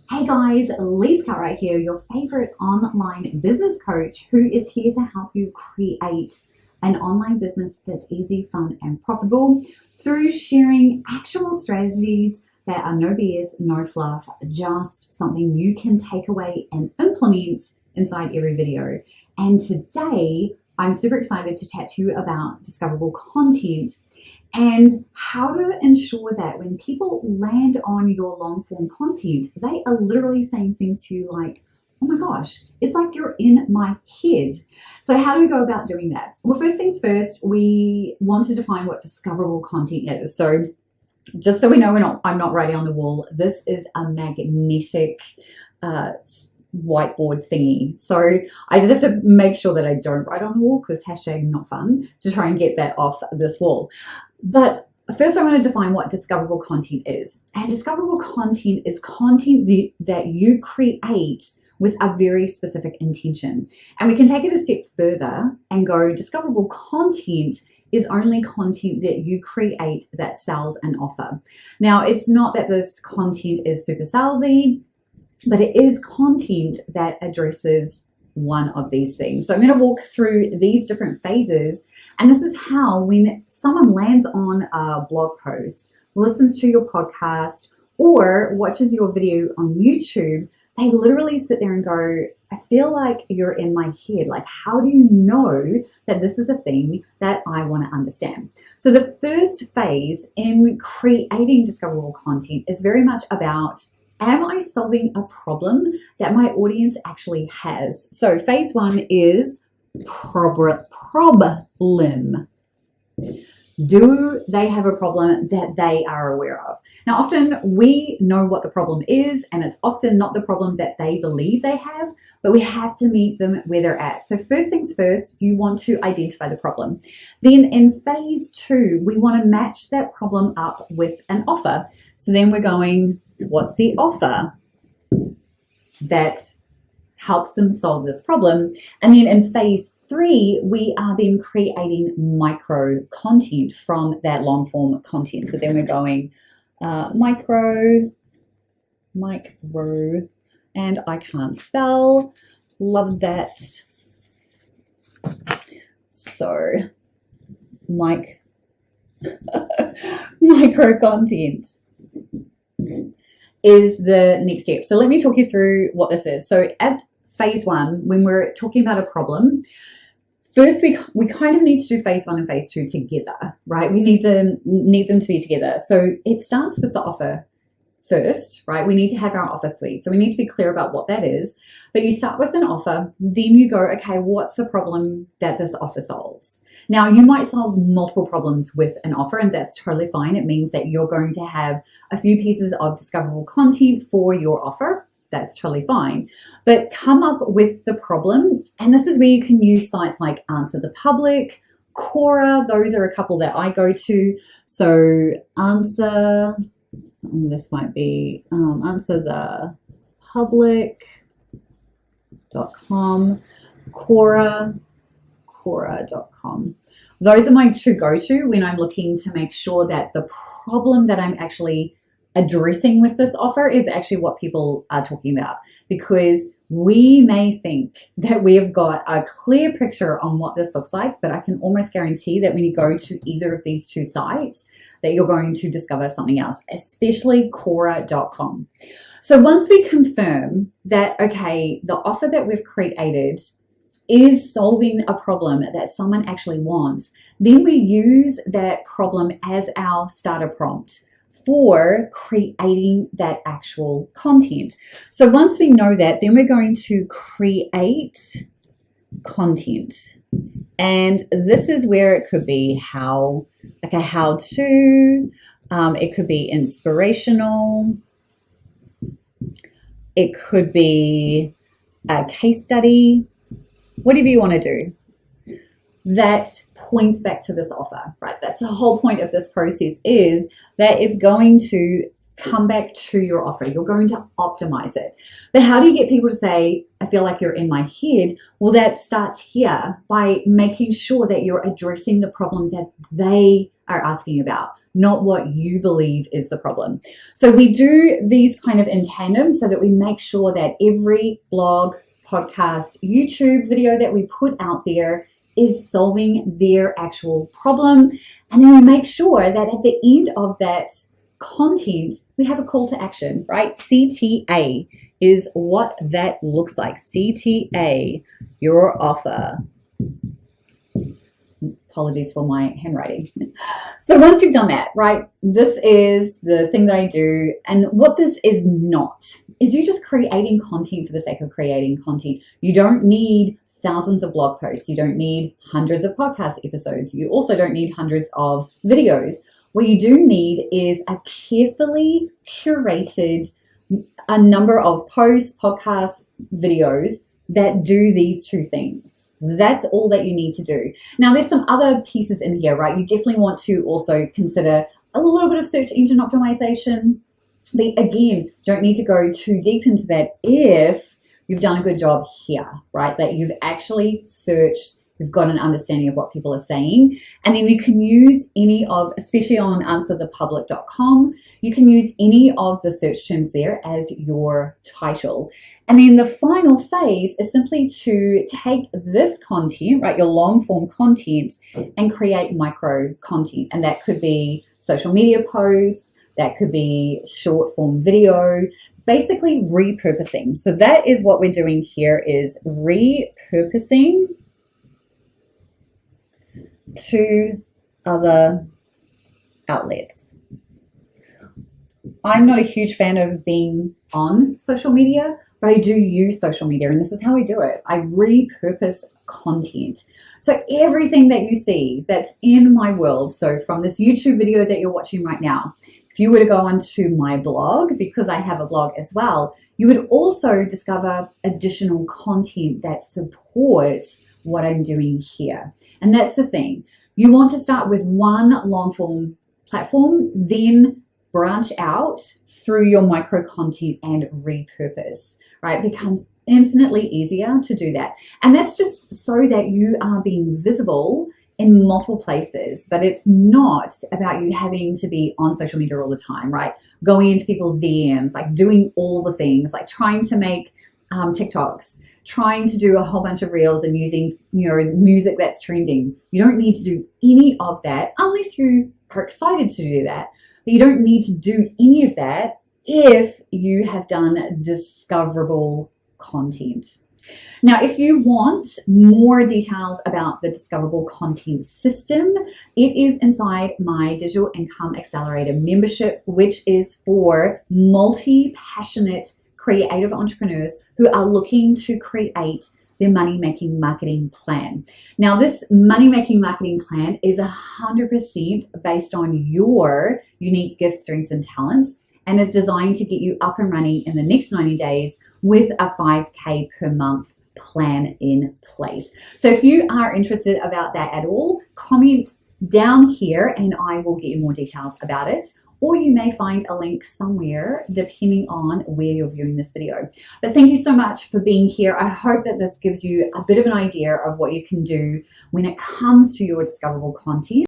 Hey guys, Lisa right here, your favorite online business coach who is here to help you create an online business that's easy, fun, and profitable through sharing actual strategies that are no BS, no fluff, just something you can take away and implement inside every video. And today, I'm super excited to chat to you about discoverable content and how to ensure that when people land on your long form content, they are literally saying things to you like, oh my gosh, it's like you're in my head. So how do we go about doing that? Well, first things first, we want to define what discoverable content is. So just so we know I'm not writing on the wall, this is a magnetic whiteboard thingy. So I just have to make sure that I don't write on the wall because #not fun to try and get that off this wall. But first I want to define what discoverable content is. And discoverable content is content that you create with a very specific intention. And we can take it a step further and go, discoverable content is only content that you create that sells an offer. Now, it's not that this content is super salesy, but it is content that addresses one of these things. So I'm going to walk through these different phases, and this is how when someone lands on a blog post, listens to your podcast, or watches your video on YouTube, they literally sit there and go, I feel like you're in my head. Like, how do you know that this is a thing that I want to understand? So the first phase in creating discoverable content is very much about, am I solving a problem that my audience actually has? So phase one is problem. Do they have a problem that they are aware of? Now, often we know what the problem is, and it's often not the problem that they believe they have, but we have to meet them where they're at. So first things first, you want to identify the problem. Then in phase two, we want to match that problem up with an offer. So then we're going, what's the offer that helps them solve this problem? And then in phase three, we are then creating micro content from that long form content. So then we're going micro, and I can't spell. Love that. So micro content is the next step. So let me talk you through what this is. So at phase one, when we're talking about a problem, first we kind of need to do phase one and phase two together, right? We need them to be together. So it starts with the offer first, right? We need to have our offer suite. So we need to be clear about what that is. But you start with an offer, then you go, okay, what's the problem that this offer solves? Now, you might solve multiple problems with an offer, and that's totally fine. It means that you're going to have a few pieces of discoverable content for your offer. That's totally fine. But come up with the problem. And this is where you can use sites like Answer the Public, Quora. Those are a couple that I go to. So this might be answerthepublic.com, Quora.com. Those are my two go-to when I'm looking to make sure that the problem that I'm actually addressing with this offer is actually what people are talking about, because we may think that we have got a clear picture on what this looks like, but I can almost guarantee that when you go to either of these two sites, that you're going to discover something else, especially Quora.com. So once we confirm that, okay, the offer that we've created is solving a problem that someone actually wants, then we use that problem as our starter prompt for creating that actual content. So once we know that, then we're going to create content. And this is where it could be like a how-to, it could be inspirational, it could be a case study, whatever you want to do that points back to this offer, right? That's the whole point of this process, is that it's going to come back to your offer. You're going to optimize it. But how do you get people to say, I feel like you're in my head? Well, that starts here by making sure that you're addressing the problem that they are asking about, not what you believe is the problem. So we do these kind of in tandem so that we make sure that every blog, podcast, YouTube video that we put out there is solving their actual problem. And then we make sure that at the end of that content, we have a call to action, right? CTA is what that looks like. CTA, your offer. Apologies for my handwriting. So once you've done that, right, this is the thing that I do. And what this is not is you just creating content for the sake of creating content. You don't need thousands of blog posts. You don't need hundreds of podcast episodes. You also don't need hundreds of videos. What you do need is a carefully curated a number of posts, podcasts, videos that do these two things. That's all that you need to do. Now, there's some other pieces in here, right? You definitely want to also consider a little bit of search engine optimization. But again, don't need to go too deep into that if you've done a good job here, right? That you've actually searched, you've got an understanding of what people are saying. And then you can use any of, especially on answerthepublic.com, you can use any of the search terms there as your title. And then the final phase is simply to take this content, right, your long form content, and create micro content. And that could be social media posts, that could be short form video, basically repurposing. So that is what we're doing here, is repurposing to other outlets. I'm not a huge fan of being on social media, but I do use social media, and this is how I do it. I repurpose content. So everything that you see that's in my world, so from this YouTube video that you're watching right now, if you were to go onto my blog, because I have a blog as well, you would also discover additional content that supports what I'm doing here. And that's the thing. You want to start with one long form platform, then branch out through your micro content and repurpose, right? It becomes infinitely easier to do that. And that's just so that you are being visible in multiple places, but it's not about you having to be on social media all the time, right? Going into people's DMs, like doing all the things, like trying to make TikToks, trying to do a whole bunch of reels and using, music that's trending. You don't need to do any of that unless you are excited to do that. But you don't need to do any of that if you have done discoverable content. Now, if you want more details about the Discoverable Content System, it is inside my Digital Income Accelerator membership, which is for multi-passionate creative entrepreneurs who are looking to create their money-making marketing plan. Now, this money-making marketing plan is 100% based on your unique gifts, strengths, and talents, and is designed to get you up and running in the next 90 days with a 5K per month plan in place. So if you are interested about that at all, comment down here and I will get you more details about it. Or you may find a link somewhere depending on where you're viewing this video. But thank you so much for being here. I hope that this gives you a bit of an idea of what you can do when it comes to your discoverable content.